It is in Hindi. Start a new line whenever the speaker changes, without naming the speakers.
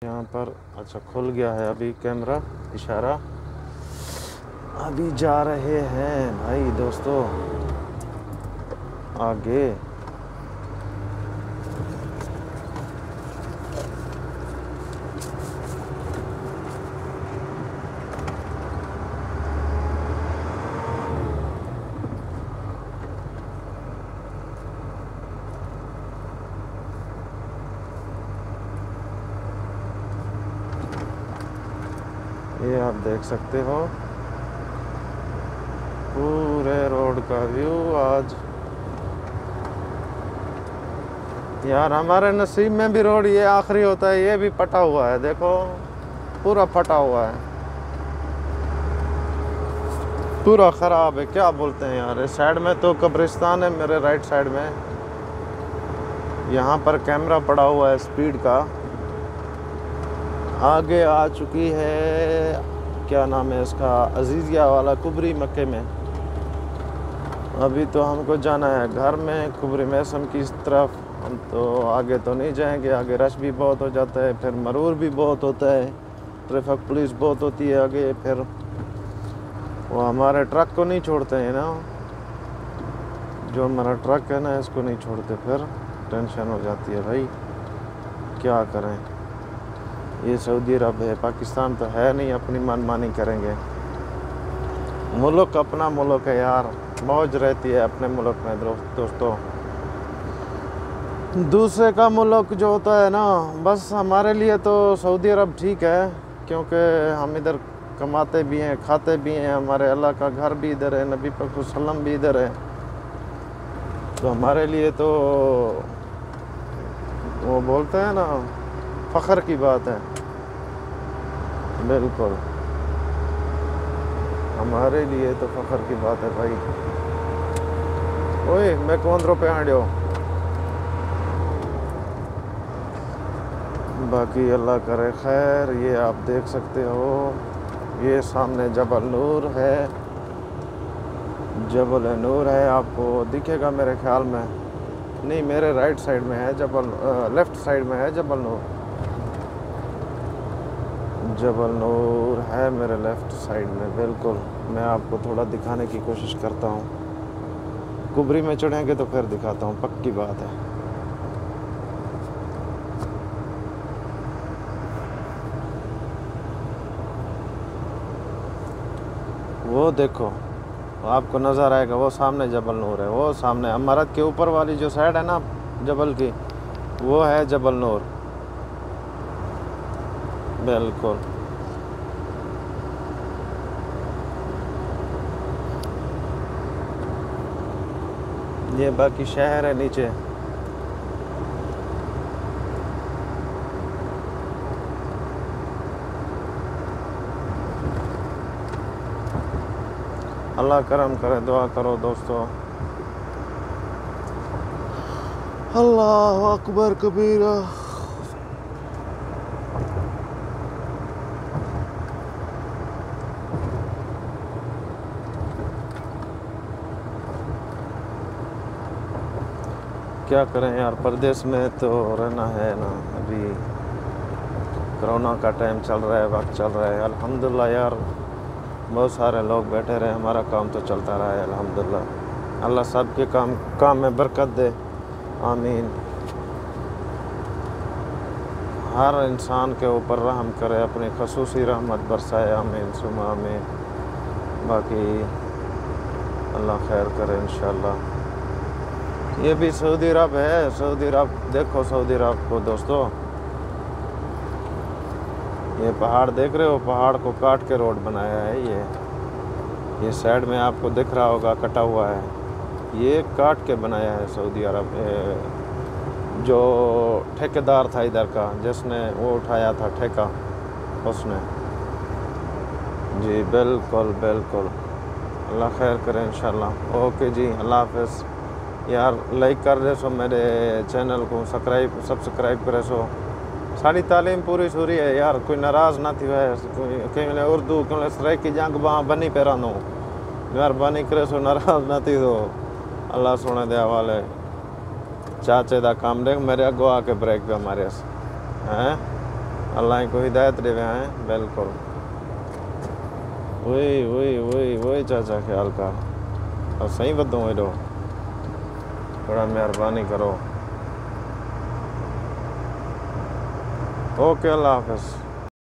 यहाँ पर अच्छा खुल गया है अभी कैमरा, इशारा। अभी जा रहे हैं भाई दोस्तों आगे। ये आप देख सकते हो पूरे रोड का व्यू आज। यार हमारे नसीब में भी रोड ये आखिरी होता है, ये भी फटा हुआ है, देखो पूरा फटा हुआ है, पूरा ख़राब है। क्या बोलते हैं यार, इस साइड में तो कब्रिस्तान है, मेरे राइट साइड में यहाँ पर कैमरा पड़ा हुआ है स्पीड का। आगे आ चुकी है, क्या नाम है इसका, अजीज़िया वाला कुबरी मक्के में। अभी तो हमको जाना है घर में कुबरी मैसम की तरफ, हम तो आगे तो नहीं जाएंगे, आगे रश भी बहुत हो जाता है, फिर मरूर भी बहुत होता है, ट्रैफिक पुलिस बहुत होती है आगे, फिर वो हमारे ट्रक को नहीं छोड़ते हैं ना, जो हमारा ट्रक है ना इसको नहीं छोड़ते, फिर टेंशन हो जाती है भाई, क्या करें। ये सऊदी अरब है, पाकिस्तान तो है नहीं, अपनी मनमानी करेंगे। मुल्क अपना मुल्क है यार, मौज रहती है अपने मुल्क में दोस्तों। दूसरे का मुल्क जो होता है ना, बस हमारे लिए तो सऊदी अरब ठीक है, क्योंकि हम इधर कमाते भी हैं, खाते भी हैं, हमारे अल्लाह का घर भी इधर है, नबी पाक सल्लम भी इधर है, तो हमारे लिए तो वो बोलते हैं ना फ़ख्र की बात है, बिल्कुल हमारे लिए तो फ़ख्र की बात है भाई। ओए मैं कौन रुपये आड़ो, बाकी अल्लाह करे खैर। ये आप देख सकते हो, ये सामने जबल नूर है, जबल नूर है, आपको दिखेगा मेरे ख्याल में, नहीं मेरे राइट साइड में है जबल, लेफ़्ट साइड में है जबल नूर, जबल नूर है मेरे लेफ़्ट साइड में बिल्कुल। मैं आपको थोड़ा दिखाने की कोशिश करता हूँ, कुबरी में चढ़ेंगे तो फिर दिखाता हूँ, पक्की बात है। वो देखो आपको नज़र आएगा, वो सामने जबल नूर है, वो सामने अमारत के ऊपर वाली जो साइड है ना जबल की, वो है जबल नूर बिल्कुल। ये बाकी शहर है नीचे। अल्लाह करम करे, दुआ करो दोस्तों। अल्लाह अकबर कबीरा। क्या करें यार, परदेश में तो रहना है ना, अभी कोरोना का टाइम चल रहा है, वक्त चल रहा है, अल्हम्दुलिल्लाह यार बहुत सारे लोग बैठे रहे, हमारा काम तो चलता रहा है अल्हम्दुलिल्लाह। अल्लाह सब के काम में बरकत दे, आमीन। हर इंसान के ऊपर रहम करे, अपनी खसूसी रहमत बरसाए, आमीन सुमा आमीन। बाकी अल्लाह खैर करे इंशाअल्लाह। ये भी सऊदी अरब है, सऊदी अरब देखो, सऊदी अरब को दोस्तों, ये पहाड़ देख रहे हो, पहाड़ को काट के रोड बनाया है। ये साइड में आपको दिख रहा होगा कटा हुआ है, ये काट के बनाया है सऊदी अरब। जो ठेकेदार था इधर का, जिसने वो उठाया था ठेका, उसने, जी बिल्कुल बिल्कुल। अल्लाह खैर करे इंशाल्लाह। ओके जी, अल्लाह हाफ़िज़। यार लाइक कर दे सो, मेरे चैनल को सब्सक्राइब करे सो। साड़ी तालीम पूरी सूरी है यार, कोई नाराज़ ना थी है, कहीं उर्दू कहीं सराय की जंग वहाँ बनी पैरा नो, मेहरबानी करे सो नाराज़ ना थी, तो अल्लाह सोने दे हवाले। चाचे का काम देख, मेरे अगो आके ब्रेक पे मारे हैं, अल्लाह को हिदायत ॾे विया आहिनि बिल्कुलु। उहे चाचा ख़्याल कर और सही वधूं हेॾो, थोड़ा महिरबानी करो। ओके, अल्लाह हाफ़िज़।